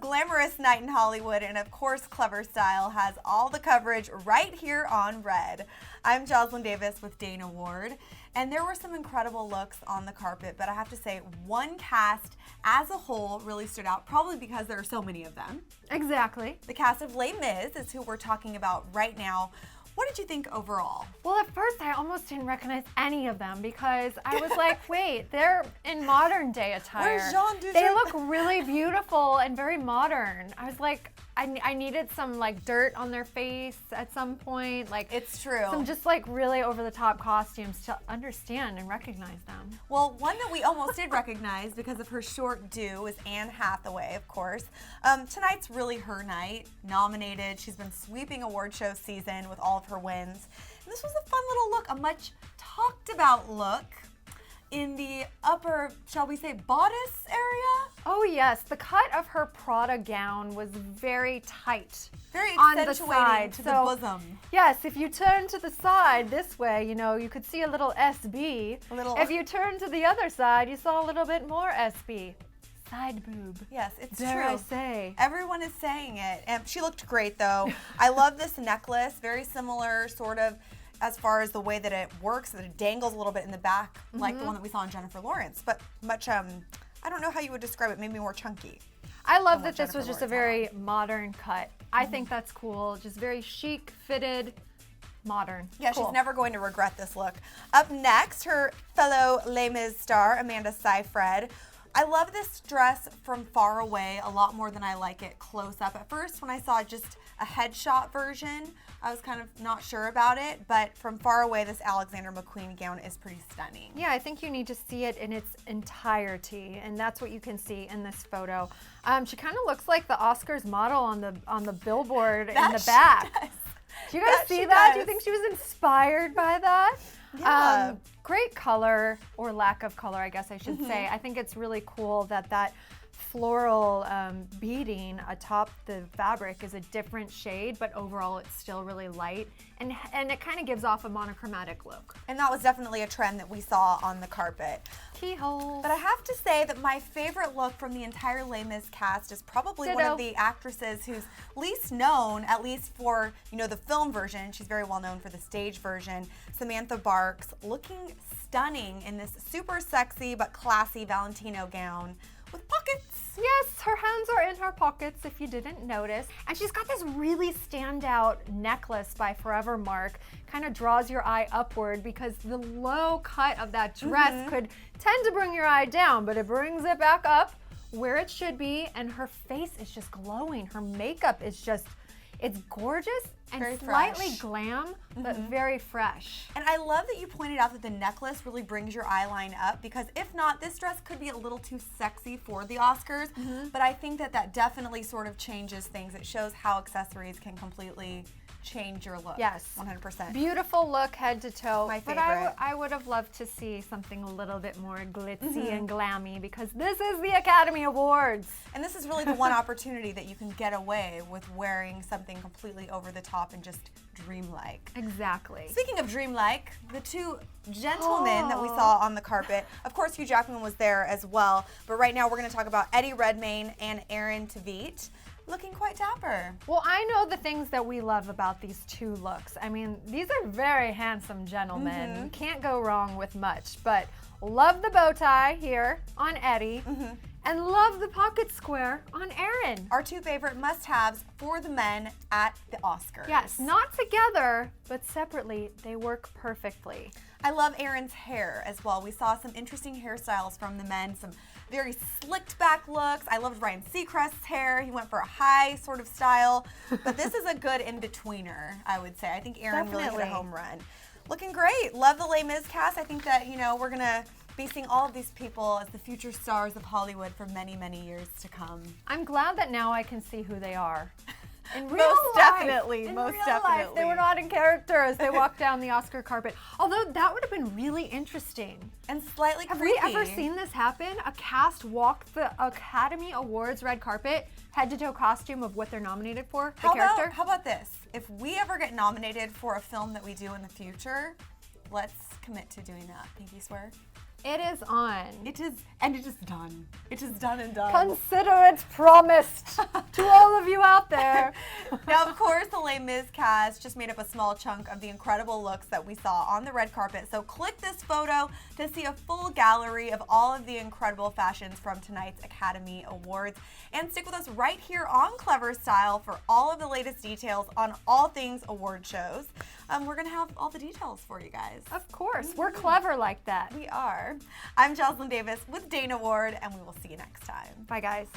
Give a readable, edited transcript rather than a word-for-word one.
glamorous night in Hollywood, and of course, Clever Style has all the coverage right here on Red. I'm Joslyn Davis with Dana Ward, and there were some incredible looks on the carpet, but I have to say, one cast as a whole really stood out, probably because there are so many of them. Exactly. The cast of Les Mis is who we're talking about right now. What did you think overall? Well, at first I almost didn't recognize any of them because I was like, wait, they're in modern day attire. Where's Jean Dujardin? They look really beautiful and very modern. I was like, I needed some like dirt on their face at some point. Like, it's true. Some just like really over the top costumes to understand and recognize them. Well, one that we almost did recognize because of her short due is Anne Hathaway, of course. Tonight's really her night. Nominated. She's been sweeping award show season with all of her wins. And this was a fun little look, a much talked about look in the upper, shall we say, bodice area? Oh yes, the cut of her Prada gown was very tight. Very on accentuating the side. to So, the bosom. Yes, if you turn to the side this way, you know, you could see a little SB. If you turn to the other side, you saw a little bit more SB. Side boob. Yes, it's Dare true. I say. Everyone is saying it. And she looked great, though. I love this necklace. Very similar, sort of, as far as the way that it works, that it dangles a little bit in the back, like the one that we saw in Jennifer Lawrence. But much, I don't know how you would describe it, maybe more chunky. I love that this Jennifer was just a Lawrence very modern cut. I think that's cool. Just very chic, fitted, modern. Yeah, cool. she's never going to regret this look. Up next, her fellow Les Mis star, Amanda Seyfried. I love this dress from far away a lot more than I like it close up. At first, when I saw just a headshot version, I was kind of not sure about it, but from far away, this Alexander McQueen gown is pretty stunning. Yeah, I think you need to see it in its entirety, and that's what you can see in this photo. She kind of looks like the Oscars model on the billboard in the back. Do you guys see that? Do you think she was inspired by that? Yeah. Great color, or lack of color, I guess I should say. I think it's really cool that floral beading atop the fabric is a different shade, but overall it's still really light, and it kind of gives off a monochromatic look. And that was definitely a trend that we saw on the carpet. Keyhole. But I have to say that my favorite look from the entire Les Mis cast is probably one of the actresses who's least known, at least for, you know, the film version. She's very well known for the stage version. Samantha Barks, looking stunning in this super sexy but classy Valentino gown with pockets. Yes, her hands are in her pockets if you didn't notice. And she's got this really standout necklace by Forever Mark. Kind of draws your eye upward because the low cut of that dress could tend to bring your eye down, but it brings it back up where it should be, and her face is just glowing. Her makeup is just, it's gorgeous and very slightly fresh. Glam, but very fresh. And I love that you pointed out that the necklace really brings your eye line up, because if not, this dress could be a little too sexy for the Oscars, but I think that definitely sort of changes things. It shows how accessories can completely change your look. Yes. 100%. Beautiful look head to toe. My But favorite. I would have loved to see something a little bit more glitzy and glammy, because this is the Academy Awards. And this is really the one opportunity that you can get away with wearing something completely over the top and just dreamlike. Exactly. Speaking of dreamlike, the two gentlemen that we saw on the carpet, of course Hugh Jackman was there as well, but right now we're going to talk about Eddie Redmayne and Aaron Tveit, looking quite dapper. Well, I know the things that we love about these two looks. I mean, these are very handsome gentlemen. Can't go wrong with much, but love the bow tie here on Eddie. And love the pocket square on Aaron. Our two favorite must-haves for the men at the Oscars. Yes, not together, but separately, they work perfectly. I love Aaron's hair as well. We saw some interesting hairstyles from the men, some very slicked back looks. I loved Ryan Seacrest's hair. He went for a high sort of style, but this is a good in-betweener, I would say. I think Aaron really hit a home run. Looking great. Love the Les Mis cast. I think that, you know, we're gonna be seeing all of these people as the future stars of Hollywood for many, many years to come. I'm glad that now I can see who they are. In real Most life, definitely, in most real definitely. life, they were not in character as they walked down the Oscar carpet. Although that would have been really interesting. And slightly Have creepy. we ever seen this happen? A cast walk the Academy Awards red carpet, head to toe costume of what they're nominated for, the character? How about this? If we ever get nominated for a film that we do in the future, let's commit to doing that. Pinky swear. It is on. It is, and it is done. It is done and done. Consider it promised to all of you out there. Now, of course, the Les Mis cast just made up a small chunk of the incredible looks that we saw on the red carpet. So click this photo to see a full gallery of all of the incredible fashions from tonight's Academy Awards. And stick with us right here on Clever Style for all of the latest details on all things award shows. We're going to have all the details for you guys. Of course, we're clever like that. We are. I'm Joslyn Davis with Dana Ward, and we will see you next time. Bye, guys.